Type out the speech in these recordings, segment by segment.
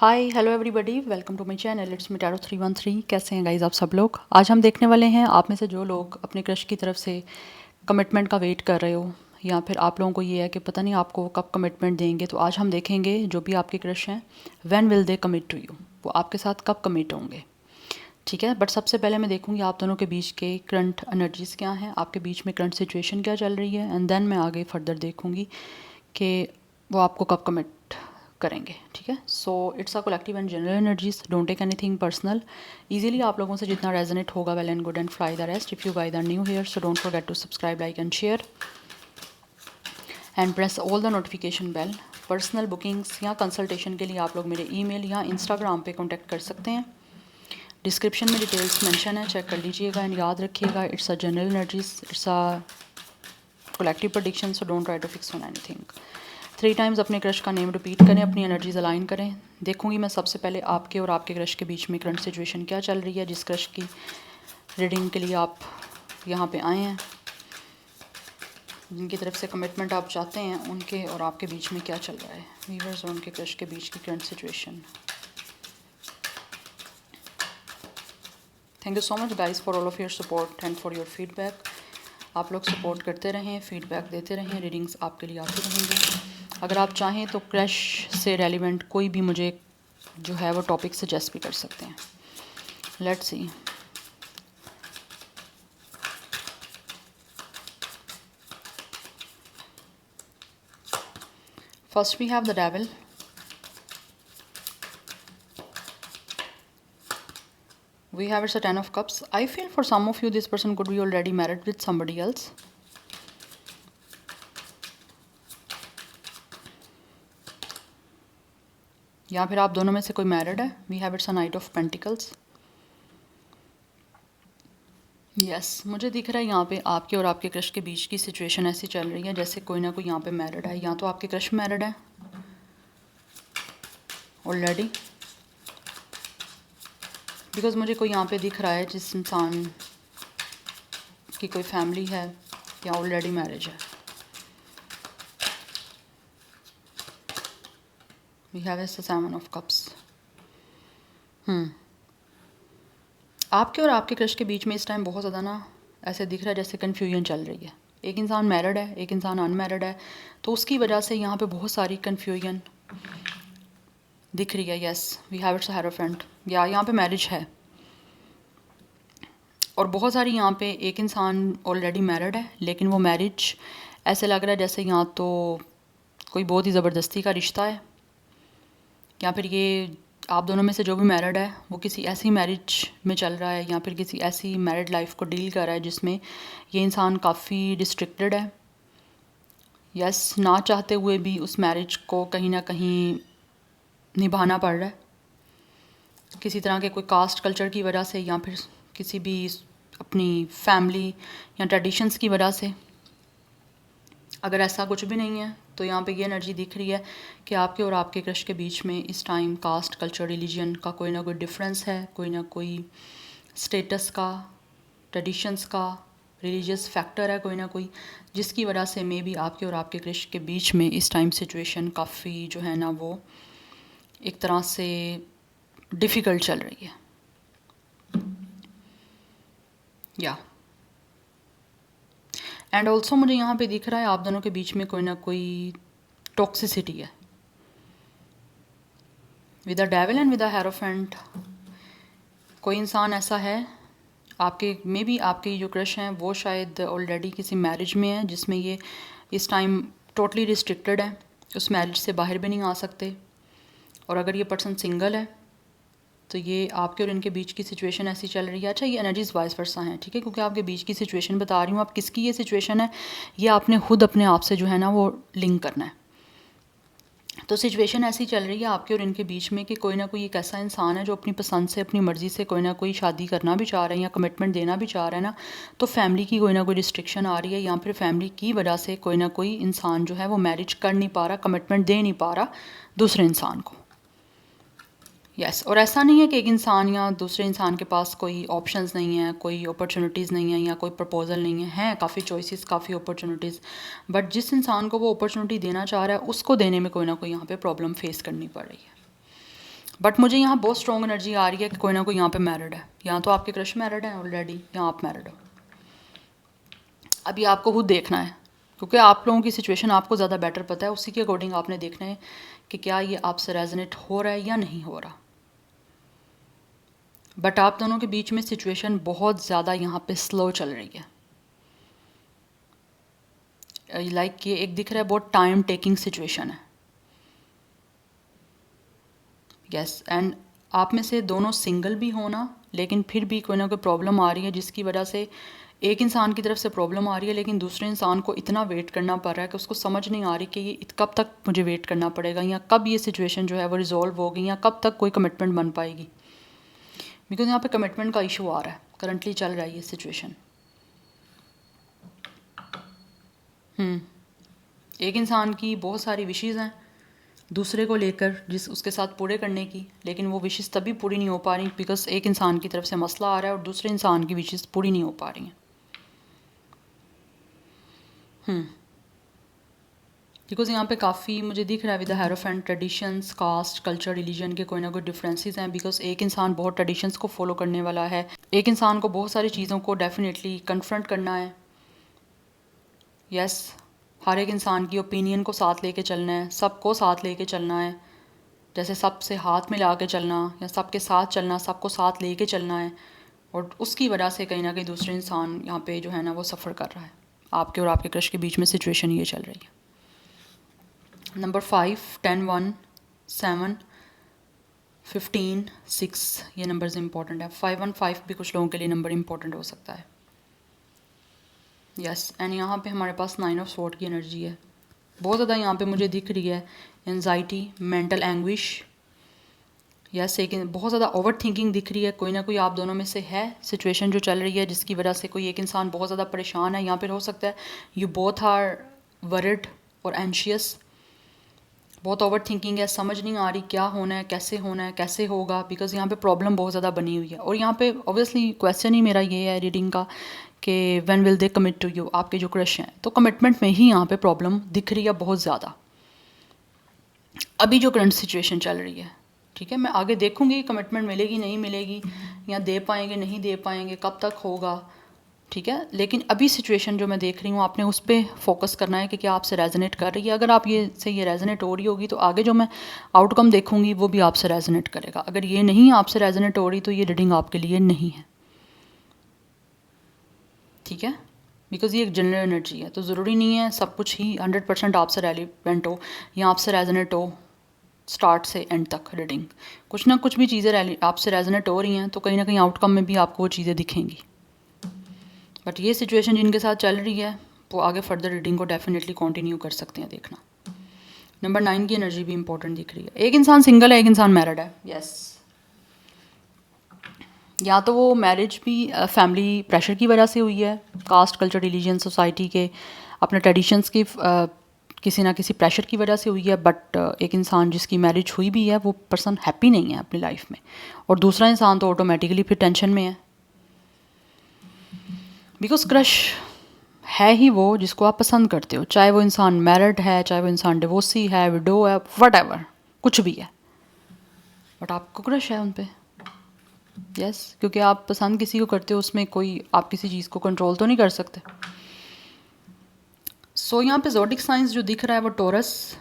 Hi hello everybody, welcome to my channel. It's me tarot 313। कैसे हैं guys आप सब लोग? आज हम देखने वाले हैं आप में से जो लोग अपने क्रश की तरफ से कमिटमेंट का वेट कर रहे हो, या फिर आप लोगों को ये है कि पता नहीं आपको कब कमिटमेंट देंगे। तो आज हम देखेंगे जो भी आपके क्रश हैं, when will they commit to you, वो आपके साथ कब कमिट होंगे। ठीक है, बट सबसे पहले मैं देखूंगी आप दोनों के बीच के करंट एनर्जीज़ क्या हैं, आपके बीच में करंट सिचुएशन क्या चल रही है, एंड देन मैं आगे फर्दर देखूंगी कि वो आपको कब कमिट करेंगे। ठीक है, so it's a collective and general energies, don't take anything personal. Easily आप लोगों से जितना रेजोनेट होगा well and good, and fly the rest. If you guys are new here so don't forget to subscribe, like and share and press all the notification bell. Personal bookings या consultation के लिए आप लोग मेरे email या Instagram पे contact कर सकते हैं। डिस्क्रिप्शन में डिटेल्स मेंशन है, चेक कर लीजिएगा। एंड याद रखिएगा, it's a general energies, it's a collective prediction, so don't try to fix on anything. 3 times अपने क्रश का नेम रिपीट करें, अपनी एनर्जीज अलाइन करें। देखूंगी मैं सबसे पहले आपके और आपके क्रश के बीच में करंट सिचुएशन क्या चल रही है, जिस क्रश की रीडिंग के लिए आप यहाँ पे आए हैं, जिनकी तरफ से कमिटमेंट आप चाहते हैं, उनके और आपके बीच में क्या चल रहा है। वीवर्स और उनके क्रश के बीच की current situation. Thank you so much guys for all of your support and for your feedback. आप लोग सपोर्ट करते रहें, फीडबैक देते रहें, रीडिंग्स आपके लिए आती रहेंगी। अगर आप चाहें तो क्रश से रेलिवेंट कोई भी मुझे जो है वो टॉपिक सजेस्ट भी कर सकते हैं। Let's see. First we have the devil. We have it's a 10 of cups. I feel for some of you this person could be already married with somebody else. या फिर आप दोनों में से कोई मैरिड है। We have it's a knight of pentacles. Yes, मुझे दिख रहा है यहाँ पे आपके और आपके क्रश के बीच की सिचुएशन ऐसी चल रही है जैसे कोई ना कोई यहाँ पे मैरिड है, या तो आपके क्रश मैरिड है ऑलरेडी, बिकॉज मुझे कोई यहाँ पे दिख रहा है जिस इंसान की कोई फैमिली है या ऑलरेडी मैरिज है। We have it's the 7 of cups. आपके और आपके क्रश के बीच में इस टाइम बहुत ज़्यादा ना ऐसे दिख रहा है जैसे कन्फ्यूजन चल रही है। एक इंसान मैरिड है, एक इंसान अनमैरिड है, तो उसकी वजह से यहाँ पे बहुत सारी कन्फ्यूजन दिख रही है। Yes, we have it's a hierophant, या यहाँ पे मैरिज है, और बहुत सारी यहाँ पे एक इंसान ऑलरेडी मैरिड है, लेकिन वो मैरिज ऐसे लग रहा है जैसे यहाँ तो कोई बहुत ही ज़बरदस्ती का रिश्ता है, या फिर ये आप दोनों में से जो भी मैरिड है वो किसी ऐसी मैरिज में चल रहा है, या फिर किसी ऐसी मैरिड लाइफ को डील कर रहा है जिसमें ये इंसान काफ़ी रिस्ट्रिक्टेड है। यस, ना चाहते हुए भी उस मैरिज को कहीं ना कहीं निभाना पड़ रहा है, किसी तरह के कोई कास्ट कल्चर की वजह से, या फिर किसी भी अपनी फैमिली या ट्रेडिशंस की वजह से। अगर ऐसा कुछ भी नहीं है तो यहाँ पे ये एनर्जी दिख रही है कि आपके और आपके क्रश के बीच में इस टाइम कास्ट कल्चर रिलीजन का कोई ना कोई डिफरेंस है, कोई ना कोई स्टेटस का, ट्रेडिशंस का, रिलीजियस फैक्टर है कोई ना कोई, जिसकी वजह से मे बी आपके और आपके क्रश के बीच में इस टाइम सिचुएशन काफ़ी जो है ना वो एक तरह से डिफ़िकल्ट चल रही है। या एंड ऑल्सो मुझे यहाँ पे दिख रहा है आप दोनों के बीच में कोई ना कोई टॉक्सिसिटी है with a devil and with a hierophant. कोई इंसान ऐसा है आपके में भी, आपके जो क्रश हैं वो शायद ऑलरेडी किसी मैरिज में है जिसमें ये इस टाइम टोटली रिस्ट्रिक्टेड है, उस मैरिज से बाहर भी नहीं आ सकते। और अगर ये पर्सन सिंगल है तो ये आपके और इनके बीच की सिचुएशन ऐसी चल रही है। अच्छा, ये एनर्जीज वाइस वर्सा हैं, ठीक है, क्योंकि आपके बीच की सिचुएशन बता रही हूँ। आप किसकी ये सिचुएशन है ये आपने खुद अपने आप से जो है ना वो लिंक करना है। तो सिचुएशन ऐसी चल रही है आपके और इनके बीच में कि कोई ना कोई एक ऐसा इंसान है जो अपनी पसंद से, अपनी मर्ज़ी से कोई ना कोई शादी करना भी चाह रहे हैं या कमिटमेंट देना भी चाह रहे हैं ना, तो फैमिली की कोई ना कोई रिस्ट्रिक्शन आ रही है, या फिर फैमिली की वजह से कोई ना कोई इंसान जो है वो मैरिज कर नहीं पा रहा, कमिटमेंट दे नहीं पा रहा दूसरे इंसान को। यस, और ऐसा नहीं है कि एक इंसान या दूसरे इंसान के पास कोई ऑप्शंस नहीं है, कोई अपॉर्चुनिटीज़ नहीं है, या कोई प्रपोजल नहीं है। हैं काफ़ी चॉइसेस, काफ़ी अपॉर्चुनिटीज़, बट जिस इंसान को वो अपॉर्चुनिटी देना चाह रहा है उसको देने में कोई ना कोई यहाँ पे प्रॉब्लम फेस करनी पड़ रही है। बट मुझे यहाँ बहुत स्ट्रॉन्ग एनर्जी आ रही है कि कोई ना कोई यहाँ पे मैरिड है, या तो आपके क्रश मैरिड है ऑलरेडी या आप मैरिड हो। अभी आपको खुद देखना है, क्योंकि आप लोगों की सिचुएशन आपको ज़्यादा बेटर पता है, उसी के अकॉर्डिंग आपने देखना है कि क्या ये आपसे रेजोनेट हो रहा है या नहीं हो रहा। बट आप दोनों के बीच में सिचुएशन बहुत ज़्यादा यहाँ पे स्लो चल रही है। लाइक ये एक दिख रहा है बहुत टाइम टेकिंग सिचुएशन है। यस, एंड आप में से दोनों सिंगल भी होना, लेकिन फिर भी कोई ना कोई प्रॉब्लम आ रही है जिसकी वजह से एक इंसान की तरफ से प्रॉब्लम आ रही है, लेकिन दूसरे इंसान को इतना वेट करना पड़ रहा है कि उसको समझ नहीं आ रही कि ये कब तक मुझे वेट करना पड़ेगा, या कब ये सिचुएशन जो है वो रिजॉल्व होगी, या कब तक कोई कमिटमेंट बन पाएगी। बिकॉज यहाँ पे कमिटमेंट का इशू आ रहा है, करंटली चल रहा है ये सिचुएशन। एक इंसान की बहुत सारी विशेज़ हैं दूसरे को लेकर, जिस उसके साथ पूरे करने की, लेकिन वो विशेज़ तभी पूरी नहीं हो पा रही बिकॉज एक इंसान की तरफ से मसला आ रहा है और दूसरे इंसान की विशेज़ पूरी नहीं हो पा रही हैं। बिकॉज यहाँ पे काफ़ी मुझे दिख रहा है with the hierophant traditions, caste, culture, religion के कोई ना कोई डिफरेंसेस हैं। बिकॉज एक इंसान बहुत ट्रेडिशंस को फॉलो करने वाला है, एक इंसान को बहुत सारी चीज़ों को डेफिनेटली कन्फ्रंट करना है। यस, हर एक इंसान की ओपिनियन को साथ लेके चलना है, सबको साथ लेके चलना है, जैसे सबसे हाथ मिला के चलना या सबके साथ चलना, सबको साथ लेके चलना है। और उसकी वजह से कहीं ना कहीं दूसरे इंसान यहाँ पे जो है ना वो सफ़र कर रहा है। आपके और आपके क्रश के बीच में सिचुएशन ये चल रही है। नंबर 5, 10, 1, 7, 15, 6 ये नंबर्स इंपॉर्टेंट है। 5, 1, 5 भी कुछ लोगों के लिए नंबर इंपॉर्टेंट हो सकता है। यस, एंड यहाँ पे हमारे पास 9 ऑफ स्वॉर्ड की एनर्जी है। बहुत ज़्यादा यहाँ पे मुझे दिख रही है एंजाइटी, मेंटल एंग्विश। यस, एक बहुत ज़्यादा ओवर थिंकिंग दिख रही है। कोई ना कोई आप दोनों में से है सिचुएशन जो चल रही है जिसकी वजह से कोई एक इंसान बहुत ज़्यादा परेशान है। यहाँ पर हो सकता है यू बोथ आर वरिड और एंशियस। बहुत ओवर थिंकिंग है, समझ नहीं आ रही क्या होना है, कैसे होगा, बिकॉज यहाँ पे प्रॉब्लम बहुत ज़्यादा बनी हुई है। और यहाँ पे ऑब्वियसली क्वेश्चन ही मेरा ये है रीडिंग का कि when will they commit to you, आपके जो क्रश हैं, तो कमिटमेंट में ही यहाँ पे प्रॉब्लम दिख रही है बहुत ज़्यादा। अभी जो करंट सिचुएशन चल रही है, ठीक है, मैं आगे देखूँगी कमिटमेंट मिलेगी नहीं मिलेगी, या दे पाएंगे नहीं दे पाएंगे, कब तक होगा, ठीक है। लेकिन अभी सिचुएशन जो मैं देख रही हूँ, आपने उस पर फोकस करना है कि क्या आपसे रेजोनेट कर रही है। अगर आप ये रेजोनेट हो रही होगी तो आगे जो मैं आउटकम देखूँगी वो भी आपसे रेजोनेट करेगा। अगर ये नहीं आपसे रेजोनेट हो रही तो ये रीडिंग आपके लिए नहीं है, ठीक है। बिकॉज ये एक जनरल एनर्जी है, तो ज़रूरी नहीं है सब कुछ ही 100% आपसे रेलिवेंट हो या आपसे रेजोनेट हो स्टार्ट से एंड तक। रीडिंग कुछ ना कुछ भी चीज़ें आपसे रेजोनेट हो रही हैं तो कहीं ना कहीं आउटकम में भी आपको वो चीज़ें दिखेंगी। बट ये सिचुएशन जिनके साथ चल रही है वो आगे फर्दर रीडिंग को डेफिनेटली कंटिन्यू कर सकते हैं देखना। नंबर 9 की एनर्जी भी इंपॉर्टेंट दिख रही है। एक इंसान सिंगल है, एक इंसान मैरिड है। यस, या तो वो मैरिज भी फैमिली प्रेशर की वजह से हुई है, कास्ट, कल्चर, रिलीजन, सोसाइटी के अपने ट्रेडिशंस की किसी ना किसी प्रेशर की वजह से हुई है। बट एक इंसान जिसकी मैरिज हुई भी है वो पर्सन हैप्पी नहीं है अपनी लाइफ में, और दूसरा इंसान तो ऑटोमेटिकली फिर टेंशन में है। बिकॉज क्रश है ही वो जिसको आप पसंद करते हो, चाहे वो इंसान मैरिड है, चाहे वो इंसान डिवोर्सी है, विडो है, व्हाटएवर, कुछ भी है, बट आपको क्रश है उन पे। यस, क्योंकि आप पसंद किसी को करते हो, उसमें कोई आप किसी चीज़ को कंट्रोल तो नहीं कर सकते। सो यहाँ पे ज़ोडिक साइंस जो दिख रहा है वो टॉरस,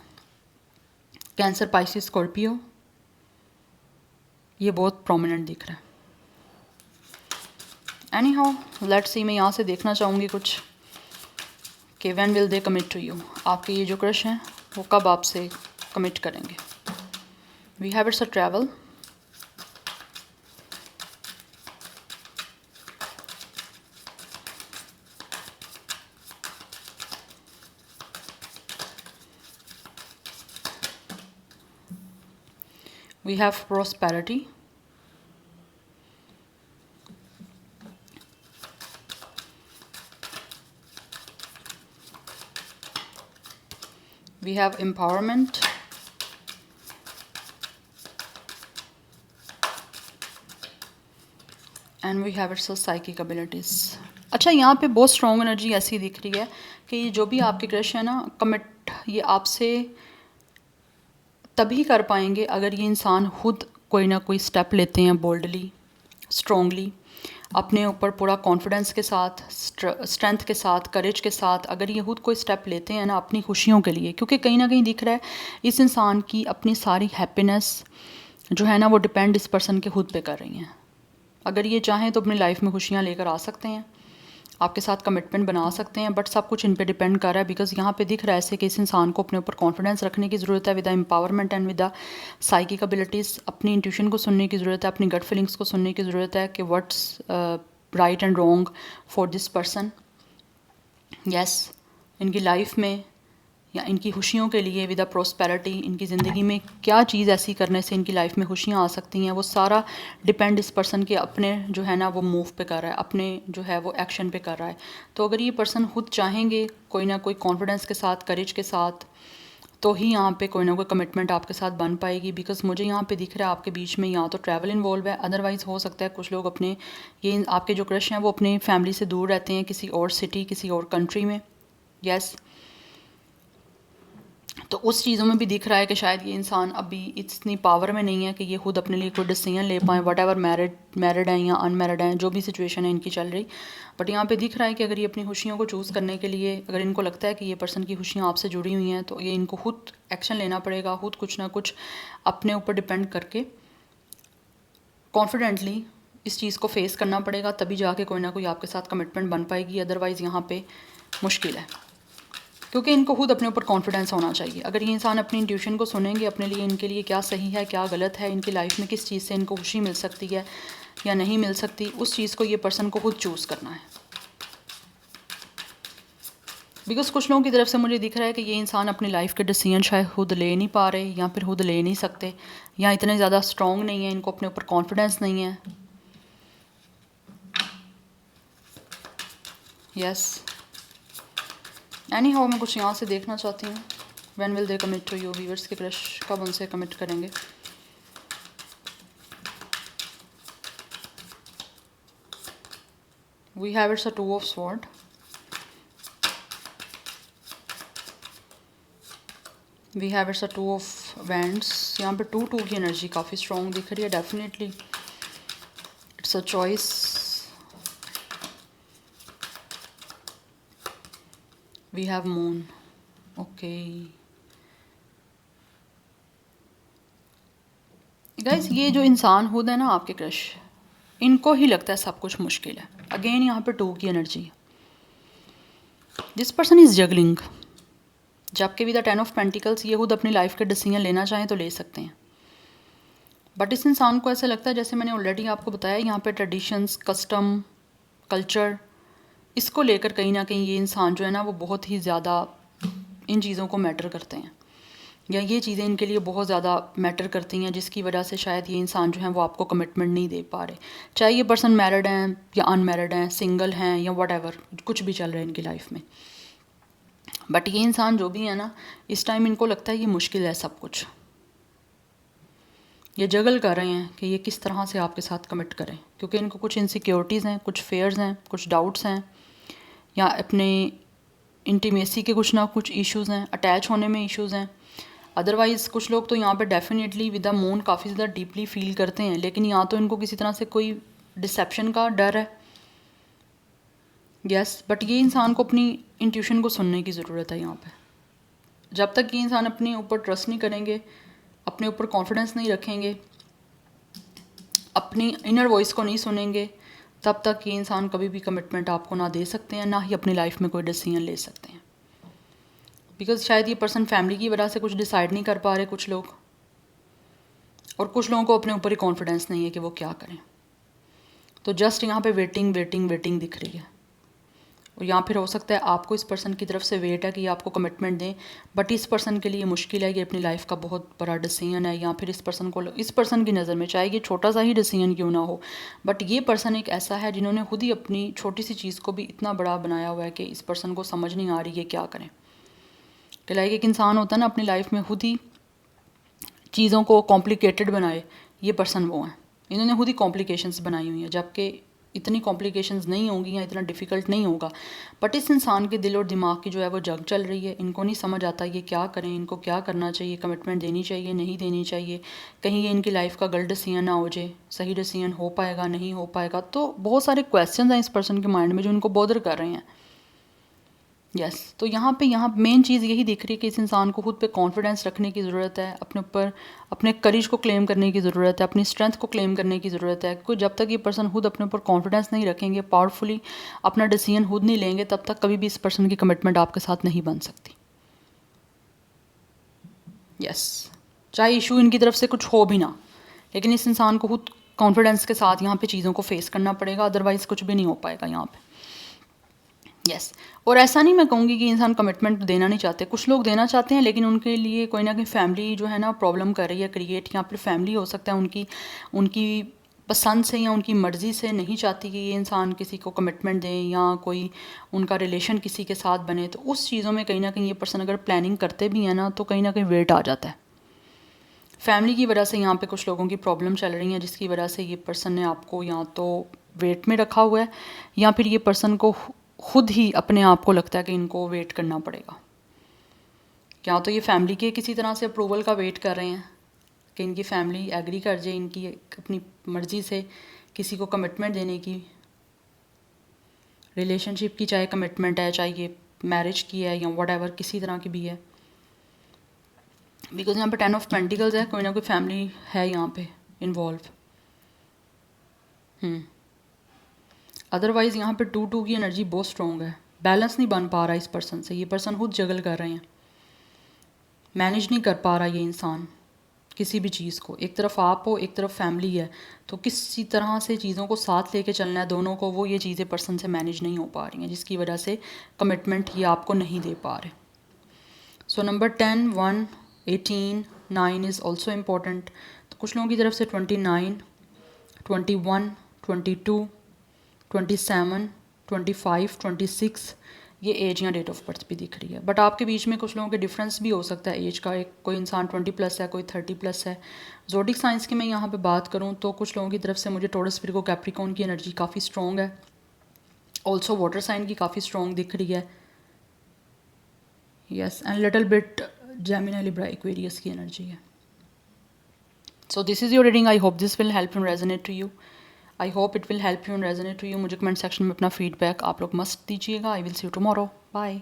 कैंसर, पाइसिस, स्कॉर्पियो, ये बहुत प्रोमिनेंट दिख रहा है। एनी हाउ लेट्स सी, मैं यहाँ से देखना चाहूँगी कुछ कि when will they commit to you, आपके ये जो क्रश हैं वो कब आपसे कमिट करेंगे। We have it's a travel, we have prosperity, we have empowerment, and we have its psychic abilities। अच्छा, यहाँ पे बहुत स्ट्रॉन्ग एनर्जी ऐसी दिख रही है कि ये जो भी आपके क्रश है ना, कमिट ये आपसे तभी कर पाएंगे अगर ये इंसान खुद कोई ना कोई स्टेप लेते हैं बोल्डली, स्ट्रॉन्गली, अपने ऊपर पूरा कॉन्फिडेंस के साथ, स्ट्रेंथ के साथ, करेज के साथ, अगर ये खुद कोई स्टेप लेते हैं ना अपनी खुशियों के लिए, क्योंकि कहीं ना कहीं दिख रहा है इस इंसान की अपनी सारी हैप्पीनेस जो है ना वो डिपेंड इस पर्सन के खुद पे कर रही हैं। अगर ये चाहें तो अपनी लाइफ में खुशियाँ लेकर आ सकते हैं, आपके साथ कमिटमेंट बना सकते हैं, बट सब कुछ इन पे डिपेंड कर रहा है। बिकॉज यहाँ पे दिख रहा है ऐसे कि इस इंसान को अपने ऊपर कॉन्फिडेंस रखने की ज़रूरत है, with empowerment and with psychic abilities. अपनी इंट्यूशन को सुनने की ज़रूरत है, अपनी गट फीलिंग्स को सुनने की ज़रूरत है कि what's right and wrong for this person. Yes, इनकी लाइफ में या इनकी खुशियों के लिए, विद अ प्रोस्पेरिटी, इनकी ज़िंदगी में क्या चीज़ ऐसी करने से इनकी लाइफ में खुशियाँ आ सकती हैं, वो सारा डिपेंड इस पर्सन के अपने जो है ना वो मूव पे कर रहा है, अपने जो है वो एक्शन पे कर रहा है। तो अगर ये पर्सन खुद चाहेंगे कोई ना कोई कॉन्फिडेंस के साथ, करेज के साथ, तो ही यहाँ पे कोई ना कोई कमिटमेंट आपके साथ बन पाएगी। बिकॉज मुझे यहाँ पे दिख रहा है आपके बीच में या तो ट्रैवल इन्वॉल्व है, अदरवाइज़ हो सकता है कुछ लोग अपने ये आपके जो क्रश हैं वो अपने फैमिली से दूर रहते हैं, किसी और सिटी, किसी और कंट्री में। यस, तो उस चीज़ों में भी दिख रहा है कि शायद ये इंसान अभी इतनी पावर में नहीं है कि ये खुद अपने लिए कोई डिसीजन ले पाएँ, वट एवर मैरिड हैं या अनमैरिड हैं, जो भी सिचुएशन है इनकी चल रही। बट यहाँ पे दिख रहा है कि अगर ये अपनी खुशियों को चूज़ करने के लिए, अगर इनको लगता है कि ये पर्सन की खुशियाँ आपसे जुड़ी हुई हैं, तो ये इनको खुद एक्शन लेना पड़ेगा, खुद कुछ ना कुछ अपने ऊपर डिपेंड करके कॉन्फिडेंटली इस चीज़ को फेस करना पड़ेगा, तभी जाके कोई ना कोई आपके साथ कमिटमेंट बन पाएगी। अदरवाइज़ यहाँ पे मुश्किल है, क्योंकि इनको खुद अपने ऊपर कॉन्फिडेंस होना चाहिए। अगर ये इंसान अपनी इंट्यूशन को सुनेंगे, अपने लिए इनके लिए क्या सही है क्या गलत है, इनकी लाइफ में किस चीज़ से इनको खुशी मिल सकती है या नहीं मिल सकती, उस चीज़ को ये पर्सन को खुद चूज़ करना है। बिकॉज कुछ लोगों की तरफ से मुझे दिख रहा है कि ये इंसान अपनी लाइफ के डिसीजन शायद खुद ले नहीं पा रहे, या फिर खुद ले नहीं सकते, या इतने ज़्यादा स्ट्रॉन्ग नहीं है, इनको अपने ऊपर कॉन्फिडेंस नहीं है। यस, एनी हाउ मैं कुछ यहाँ से देखना चाहती हूँ, when will they commit to you. Viewers के क्रश कब उनसे कमिट करेंगे। We have it's a 2 of sword, we have it's a 2 of wands. यहाँ पे 2 की एनर्जी काफ़ी स्ट्रॉन्ग दिख रही है। Definitely it's a choice. We have moon. Okay guys, ये जो इंसान खुद है ना आपके क्रश, इनको ही लगता है सब कुछ मुश्किल है। अगेन यहाँ पे 2 की energy. This person is juggling, जबकि विद द 10 ऑफ पेंटिकल्स ये खुद अपनी लाइफ के डिसीजन लेना चाहें तो ले सकते हैं। बट इस इंसान को ऐसा लगता है, जैसे मैंने ऑलरेडी आपको बताया, यहाँ पे ट्रेडिशंस, कस्टम, कल्चर, इसको लेकर कहीं ना कहीं ये इंसान जो है ना वो बहुत ही ज़्यादा इन चीज़ों को मैटर करते हैं, या ये चीज़ें इनके लिए बहुत ज़्यादा मैटर करती हैं, जिसकी वजह से शायद ये इंसान जो है वो आपको कमिटमेंट नहीं दे पा रहे। चाहे ये पर्सन मैरिड हैं या अनमैरिड हैं, सिंगल हैं या वट कुछ भी चल रहा है इनकी लाइफ में। बट ये इंसान जो भी है ना, इस टाइम इनको लगता है ये मुश्किल है सब कुछ। ये जगल कर रहे हैं कि ये किस तरह से आपके साथ कमिट करें, क्योंकि इनको कुछ इनसिक्योरिटीज़ हैं, कुछ फेयर्स हैं, कुछ डाउट्स हैं, या अपने इंटीमेसी के कुछ ना कुछ इश्यूज़ हैं, अटैच होने में इश्यूज़ हैं। अदरवाइज़ कुछ लोग तो यहाँ पे डेफिनेटली विद द मून काफ़ी ज़्यादा डीपली फील करते हैं, लेकिन यहाँ तो इनको किसी तरह से कोई डिसेप्शन का डर है। यस, बट ये इंसान को अपनी इंट्यूशन को सुनने की ज़रूरत है यहाँ पे। जब तक ये इंसान अपने ऊपर ट्रस्ट नहीं करेंगे, अपने ऊपर कॉन्फिडेंस नहीं रखेंगे, अपनी इनर वॉइस को नहीं सुनेंगे, तब तक ये इंसान कभी भी कमिटमेंट आपको ना दे सकते हैं, ना ही अपनी लाइफ में कोई डिसीजन ले सकते हैं। बिकॉज शायद ये पर्सन फैमिली की वजह से कुछ डिसाइड नहीं कर पा रहे कुछ लोग, और कुछ लोगों को अपने ऊपर ही कॉन्फिडेंस नहीं है कि वो क्या करें। तो जस्ट यहाँ पे वेटिंग वेटिंग वेटिंग दिख रही है। और या फिर हो सकता है आपको इस पर्सन की तरफ से वेट है कि ये आपको कमिटमेंट दें, बट इस पर्सन के लिए मुश्किल है, ये अपनी लाइफ का बहुत बड़ा डिसीजन है, या फिर इस पर्सन की नज़र में चाहे ये छोटा सा ही डिसीजन क्यों ना हो, बट ये पर्सन एक ऐसा है जिन्होंने खुद ही अपनी छोटी सी चीज़ को भी इतना बड़ा बनाया हुआ है कि इस पर्सन को समझ नहीं आ रही है क्या करें। कि लाइक एक इंसान होता है ना अपनी लाइफ में खुद ही चीज़ों को कॉम्प्लिकेटेड बनाए, ये पर्सन वो हैं, इन्होंने खुद ही कॉम्प्लिकेशंस बनाई हुई हैं, जबकि इतनी कॉम्प्लिकेशंस नहीं होंगी या इतना डिफ़िकल्ट नहीं होगा, बट इस इंसान के दिल और दिमाग की जो है वो जंग चल रही है। इनको नहीं समझ आता ये क्या करें, इनको क्या करना चाहिए, कमिटमेंट देनी चाहिए नहीं देनी चाहिए, कहीं ये इनकी लाइफ का गलत डिसीजन ना हो जाए, सही डिसीजन हो पाएगा नहीं हो पाएगा। तो बहुत सारे क्वेश्चन हैं इस पर्सन के माइंड में जो इनको बॉदर कर रहे हैं। यस तो यहाँ मेन चीज़ यही दिख रही है कि इस इंसान को खुद पे कॉन्फिडेंस रखने की ज़रूरत है, अपने ऊपर अपने करेज को क्लेम करने की ज़रूरत है, अपनी स्ट्रेंथ को क्लेम करने की ज़रूरत है। कोई जब तक ये पर्सन खुद अपने ऊपर कॉन्फिडेंस नहीं रखेंगे, पावरफुली अपना डिसीजन खुद नहीं लेंगे, तब तक कभी भी इस पर्सन की कमिटमेंट आपके साथ नहीं बन सकती। यस चाहे इशू इनकी तरफ से कुछ हो भी ना, लेकिन इस इंसान को खुद कॉन्फिडेंस के साथ यहाँ पे चीज़ों को फेस करना पड़ेगा, अदरवाइज़ कुछ भी नहीं हो पाएगा यहाँ पे। यस और ऐसा नहीं मैं कहूँगी कि इंसान कमिटमेंट देना नहीं चाहते, कुछ लोग देना चाहते हैं, लेकिन उनके लिए कोई ना कोई फैमिली जो है ना प्रॉब्लम कर रही है क्रिएट, या फिर फैमिली हो सकता है उनकी उनकी पसंद से या उनकी मर्ज़ी से नहीं चाहती कि ये इंसान किसी को कमिटमेंट दें या कोई उनका रिलेशन किसी के साथ बने। तो उस चीज़ों में कहीं ना कहीं ये पर्सन अगर प्लानिंग करते भी हैं ना, तो कहीं ना कहीं वेट आ जाता है। फैमिली की वजह से यहाँ पे कुछ लोगों की प्रॉब्लम चल रही है, जिसकी वजह से ये पर्सन ने आपको या तो वेट में रखा हुआ है, या फिर ये पर्सन को खुद ही अपने आप को लगता है कि इनको वेट करना पड़ेगा। क्या तो ये फैमिली के किसी तरह से अप्रूवल का वेट कर रहे हैं कि इनकी फैमिली एग्री कर जाए इनकी अपनी मर्ज़ी से किसी को कमिटमेंट देने की, रिलेशनशिप की, चाहे कमिटमेंट है चाहे ये मैरिज की है या व्हाटएवर किसी तरह की भी है। बिकॉज यहाँ पे 10 ऑफ पेंटिकल्स है, कोई ना कोई फैमिली है यहाँ पे इन्वॉल्व। अदरवाइज़ यहाँ पे 2 की एनर्जी बहुत स्ट्रॉन्ग है, बैलेंस नहीं बन पा रहा इस पर्सन से, ये पर्सन खुद जगल कर रहे हैं, मैनेज नहीं कर पा रहा ये इंसान किसी भी चीज़ को। एक तरफ आप हो एक तरफ फैमिली है, तो किसी तरह से चीज़ों को साथ लेके चलना है दोनों को, वो ये चीज़ें पर्सन से मैनेज नहीं हो पा रही हैं, जिसकी वजह से कमिटमेंट ये आपको नहीं दे पा रहे। So number 10, 1, 18, 9 is also important. तो कुछ लोगों की तरफ से 29, 21, 22, 27, 25, 26 ये एज या डेट ऑफ बर्थ भी दिख रही है। बट आपके बीच में कुछ लोगों के डिफरेंस भी हो सकता है एज का, एक कोई इंसान 20+ है, कोई 30+ है। ज़ोडिक साइंस की मैं यहाँ पे बात करूँ तो कुछ लोगों की तरफ से मुझे टॉरस, विर्गो, कैप्रिकॉर्न की एनर्जी काफ़ी स्ट्रॉन्ग है, ऑल्सो वाटर साइन की काफ़ी स्ट्रॉन्ग दिख रही है। Yes and little bit Gemini, Libra, Aquarius की एनर्जी है। So this is your reading, I hope this will help and resonate to you, I hope it will help you and resonate to you. मुझे comment section में अपना feedback आप लोग must दीजिएगा। I will see you tomorrow, bye.